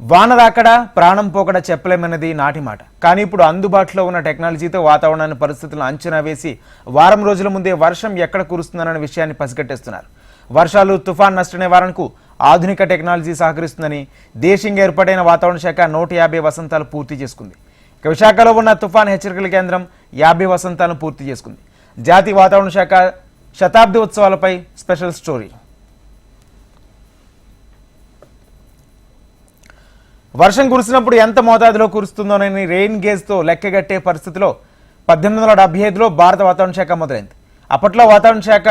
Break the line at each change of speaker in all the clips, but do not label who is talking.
వాన రాకడా ప్రాణం పోకడా చెప్పలేమన్నది నాటి మాట. కానీ ఇప్పుడు అందుబాటులో ఉన్న టెక్నాలజీతో వాతావరణాన్ని పరిస్థితులను అంచనా వేసి వారం రోజుల ముందే వర్షం ఎక్కడ కురుస్తుందన్న విషయాన్ని పసిగట్టేస్తున్నారు. వర్షాలు, తుఫాన్ నష్ట నివారణకు ఆధునిక టెక్నాలజీ సహకరిస్తుందని దేశీయంగా ఏర్పాటైన వాతావరణ శాఖ 150 వసంతాలు పూర్తి చేసుకుంది. ఇక విశాఖలో ఉన్న తుఫాన్ హెచ్చరికల కేంద్రం 50 వసంతాలను పూర్తి చేసుకుంది. జాతీయ వాతావరణ శాఖ శతాబ్ది ఉత్సవాలపై స్పెషల్ స్టోరీ. వర్షం కురిసినప్పుడు ఎంత మోతాదులో కురుస్తుందోనని రెయిన్ గేజ్తో లెక్కగట్టే పరిస్థితిలో 1875లో భారత వాతావరణ శాఖ మొదలైంది. అప్పట్లో వాతావరణ శాఖ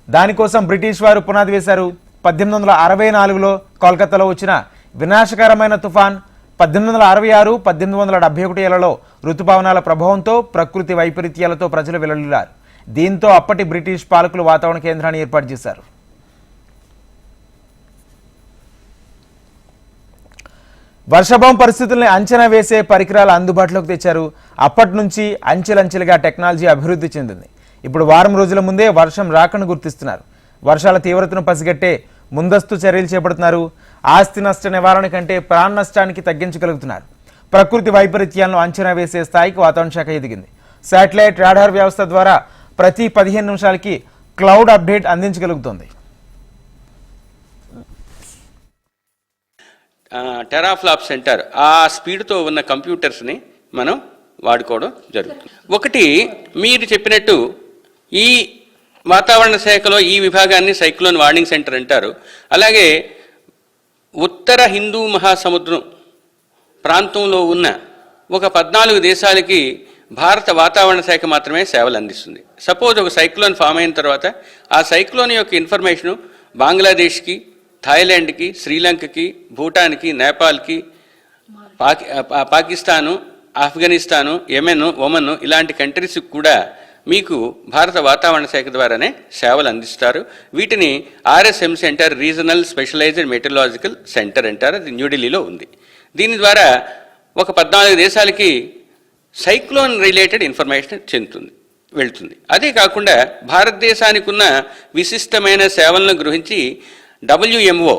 దానికోసం బ్రిటిష్ వారు పునాది వేశారు. 1864లో కోల్కతాలో వచ్చిన వినాశకరమైన తుఫాన్ 1866, 1871 ఏళ్లలో ఋతుపవనాల ప్రభావంతో ప్రకృతి వైపరీత్యాలతో ప్రజలు వెలువెల్లారు. దీంతో అప్పటి బ్రిటిష్ పాలకులు వాతావరణ కేంద్రాన్ని ఏర్పాటు చేశారు. వర్షాభావం పరిస్థితుల్ని అంచనా వేసే పరికరాలు అందుబాటులోకి తెచ్చారు. అప్పటి నుంచి అంచెలంచెలుగా టెక్నాలజీ అభివృద్ధి చెందింది. ఇప్పుడు వారం రోజుల ముందే వర్షం రాకను గుర్తిస్తున్నారు. వర్షాల తీవ్రతను పసిగట్టే ముందస్తు చర్యలు చేపడుతున్నారు. ఆస్తి నష్ట నివారణ కంటే ప్రాణ నష్టానికి తగ్గించగలుగుతున్నారు. ప్రకృతి వైపరీత్యాలను అంచనా వేసే స్థాయికి వాతావరణ శాఖ ఎదిగింది. శాటిలైట్ రాడార్ వ్యవస్థ ద్వారా ప్రతి 15 నిమిషాలకి క్లౌడ్ అప్డేట్ అందించగలుగుతుంది.
టెరాఫ్లాప్ సెంటర్ ఆ స్పీడ్తో ఉన్న కంప్యూటర్స్ని మనం వాడుకోవడం జరుగుతుంది. ఒకటి మీరు చెప్పినట్టు ఈ వాతావరణ శాఖలో ఈ విభాగాన్ని సైక్లోన్ వార్నింగ్ సెంటర్ అంటారు. అలాగే ఉత్తర హిందూ మహాసముద్రం ప్రాంతంలో ఉన్న ఒక 14 దేశాలకి భారత వాతావరణ శాఖ మాత్రమే సేవలు అందిస్తుంది. సపోజ్ ఒక సైక్లోన్ ఫామ్ అయిన తర్వాత ఆ సైక్లోన్ యొక్క ఇన్ఫర్మేషను బంగ్లాదేశ్కి, థాయిలాండ్కి, శ్రీలంకకి, భూటాన్కి, నేపాల్కి, పాకిస్తాను, ఆఫ్ఘనిస్తాను, యెమెన్, ఒమన్ ఇలాంటి కంట్రీస్కి కూడా మీకు భారత వాతావరణ శాఖ ద్వారానే సేవలు అందిస్తారు. వీటిని ఆర్ఎస్ఎంసీ అంటారు, రీజనల్ స్పెషలైజ్డ్ మెటీరియాలజికల్ సెంటర్ అంటారు. అది న్యూఢిల్లీలో ఉంది. దీని ద్వారా ఒక 14 దేశాలకి సైక్లోన్ రిలేటెడ్ ఇన్ఫర్మేషన్ వెళ్తుంది. అదే కాకుండా భారతదేశానికి ఉన్న విశిష్టమైన సేవలను గ్రహించి WMO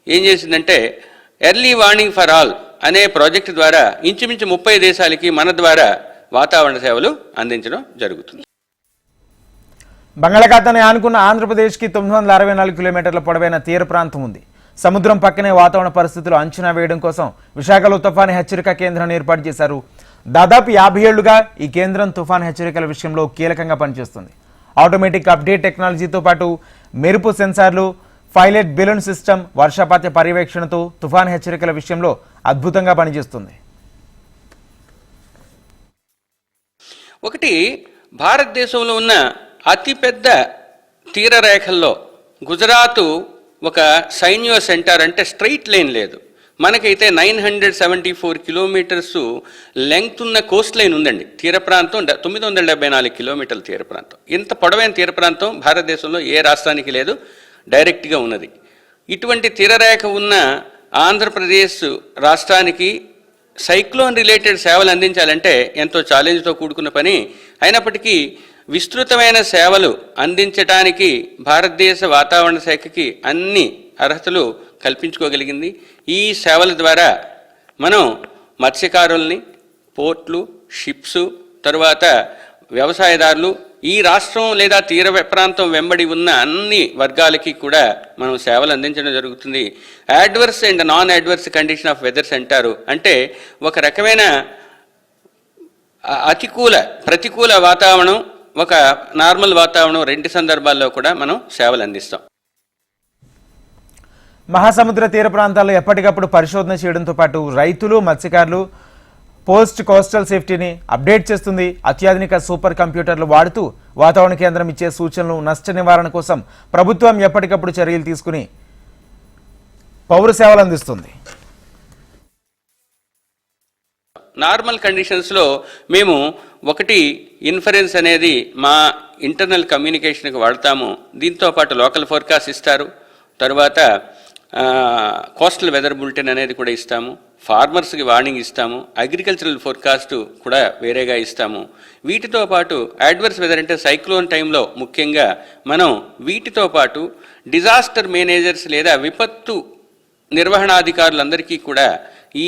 ఏం చేసిందంటే ఎర్లీ వార్నింగ్ ఫర్ ఆల్ అనే ప్రాజెక్టు ద్వారా ఇంచుమించు 30 దేశాలకి మన ద్వారా వాతావరణ సేవలు అందించడం జరుగుతుంది.
బంగాళాఖాతాన్ని ఆనుకున్న ఆంధ్రప్రదేశ్కి 964 కిలోమీటర్ల పొడవైన తీర ప్రాంతం ఉంది. సముద్రం పక్కనే వాతావరణ పరిస్థితులు అంచనా వేయడం కోసం విశాఖలో తుఫాను హెచ్చరిక కేంద్రాన్ని ఏర్పాటు చేశారు. దాదాపు 50 ఏళ్లుగా ఈ కేంద్రం తుఫాను హెచ్చరికల విషయంలో కీలకంగా పనిచేస్తుంది. ఆటోమేటిక్ అప్డేట్ టెక్నాలజీతో పాటు మెరుపు సెన్సార్లు, పైలట్ బెలూన్ సిస్టమ్, వర్షపాత పర్యవేక్షణతో తుఫాను హెచ్చరికల విషయంలో అద్భుతంగా పనిచేస్తుంది.
ఒకటి భారతదేశంలో ఉన్న అతిపెద్ద తీర రేఖల్లో గుజరాత్ ఒక సైన్యో సెంటర్ అంటే స్ట్రైట్ లైన్ లేదు. మనకైతే 974 కిలోమీటర్స్ లెంగ్త్ ఉన్న కోస్ట్ లైన్ ఉందండి. తీర ప్రాంతం 974 కిలోమీటర్ల తీర ప్రాంతం. ఇంత పొడవైన తీర ప్రాంతం భారతదేశంలో ఏ రాష్ట్రానికి లేదు, డైరెక్ట్గా ఉన్నది. ఇటువంటి తీరరేఖ ఉన్న ఆంధ్రప్రదేశ్ రాష్ట్రానికి సైక్లోన్ రిలేటెడ్ సేవలు అందించాలంటే ఎంతో ఛాలెంజ్తో కూడుకున్న పని. అయినప్పటికీ విస్తృతమైన సేవలు అందించడానికి భారతదేశ వాతావరణ శాఖకి అన్ని అర్హతలు కల్పించుకోగలిగింది. ఈ సేవల ద్వారా మనం మత్స్యకారుల్ని, పోర్ట్లు, షిప్స్, తరువాత వ్యవసాయదారులు, ఈ రాష్ట్రం లేదా తీర ప్రాంతం వెంబడి ఉన్న అన్ని వర్గాలకి కూడా మనం సేవలు అందించడం జరుగుతుంది. Adverse and non adverse condition of weathers అంటారు. అంటే ఒక రకమైన ప్రతికూల వాతావరణం, ఒక నార్మల్ వాతావరణం, రెండు సందర్భాల్లో కూడా మనం సేవలు అందిస్తాం.
మహాసముద్ర తీర ప్రాంతాల్లో ఎప్పటికప్పుడు పరిశోధన చేయడంతో పాటు రైతులు, మత్స్యకారులు పోస్ట్ కోస్టల్ సేఫ్టీని అప్డేట్ చేస్తుంది. అత్యాధునిక సూపర్ కంప్యూటర్లు వాడుతూ వాతావరణ కేంద్రం ఇచ్చే సూచనలు, నష్ట నివారణ కోసం ప్రభుత్వం ఎప్పటికప్పుడు చర్యలు తీసుకుని పౌర సేవలు అందిస్తుంది.
నార్మల్ కండిషన్స్లో మేము ఒకటి ఇన్ఫరెన్స్ అనేది మా ఇంటర్నల్ కమ్యూనికేషన్కి వాడతాము. దీంతో పాటు లోకల్ ఫోర్కాస్ట్ ఇస్తారు. తర్వాత కోస్టల్ వెదర్ బులెటిన్ అనేది కూడా ఇస్తాము. ఫార్మర్స్కి వార్నింగ్ ఇస్తాము. అగ్రికల్చరల్ ఫోర్కాస్ట్ కూడా వేరేగా ఇస్తాము. వీటితో పాటు అడ్వర్స్ వెదర్ అంటే సైక్లోన్ టైంలో ముఖ్యంగా మనం వీటితో పాటు డిజాస్టర్ మేనేజర్స్ లేదా విపత్తు నిర్వహణాధికారులందరికీ కూడా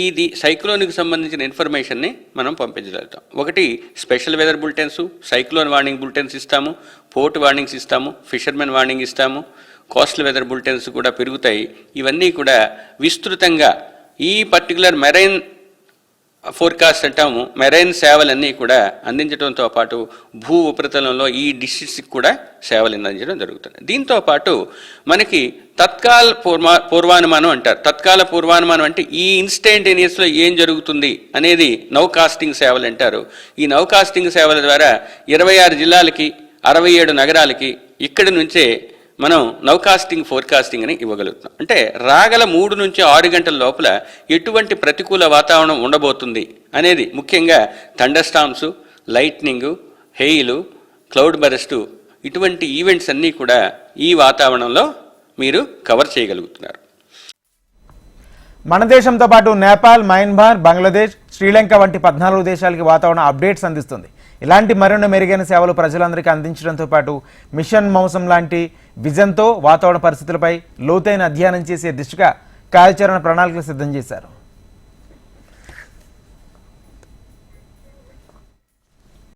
ఇది సైక్లోన్కి సంబంధించిన ఇన్ఫర్మేషన్ని మనం పంపించగలుగుతాం. ఒకటి special weather bulletins, cyclone warning bulletins ఇస్తాము, పోర్ట్ వార్నింగ్స్ ఇస్తాము, ఫిషర్మెన్ వార్నింగ్ ఇస్తాము, కోస్టల్ వెదర్ బులెటిన్స్ కూడా పెరుగుతాయి. ఇవన్నీ కూడా విస్తృతంగా ఈ పర్టికులర్ మెరైన్ ఫోర్కాస్ట్ అంటాము, మెరైన్ సేవలన్నీ కూడా అందించడంతో పాటు భూ ఉపరితలంలో ఈ డిస్ట్రిక్ట్స్కి కూడా సేవలు అందించడం జరుగుతుంది. దీంతో పాటు మనకి తత్కాల పూర్వానుమానం అంటారు. తత్కాల పూర్వానుమానం అంటే ఈ ఇన్స్టంటేనియస్లో ఏం జరుగుతుంది అనేది నౌకాస్టింగ్ సేవలు అంటారు. ఈ నౌకాస్టింగ్ సేవల ద్వారా 26 జిల్లాలకి 67 నగరాలకి ఇక్కడి నుంచే మనం నౌకాస్టింగ్ ఫోర్కాస్టింగ్ అని ఇవ్వగలుగుతున్నాం. అంటే రాగల 3 నుంచి 6 గంటల లోపల ఎటువంటి ప్రతికూల వాతావరణం ఉండబోతుంది అనేది, ముఖ్యంగా thunderstorms, lightning, hail, cloudburst, ఇటువంటి ఈవెంట్స్ అన్నీ కూడా ఈ వాతావరణంలో మీరు కవర్ చేయగలుగుతున్నారు.
మన దేశంతో పాటు నేపాల్, మయన్మార్, బంగ్లాదేశ్, శ్రీలంక వంటి 14 దేశాలకి వాతావరణ అప్డేట్స్ అందిస్తుంది. ఇలాంటి మరిన్ని మెరుగైన సేవలు ప్రజలందరికీ అందించడంతో పాటు మిషన్ మౌసం లాంటి విజన్తో వాతావరణ పరిస్థితులపై లోతైన అధ్యయనం చేసే దిశగా కార్యాచరణ ప్రణాళికలు సిద్ధం చేశారు.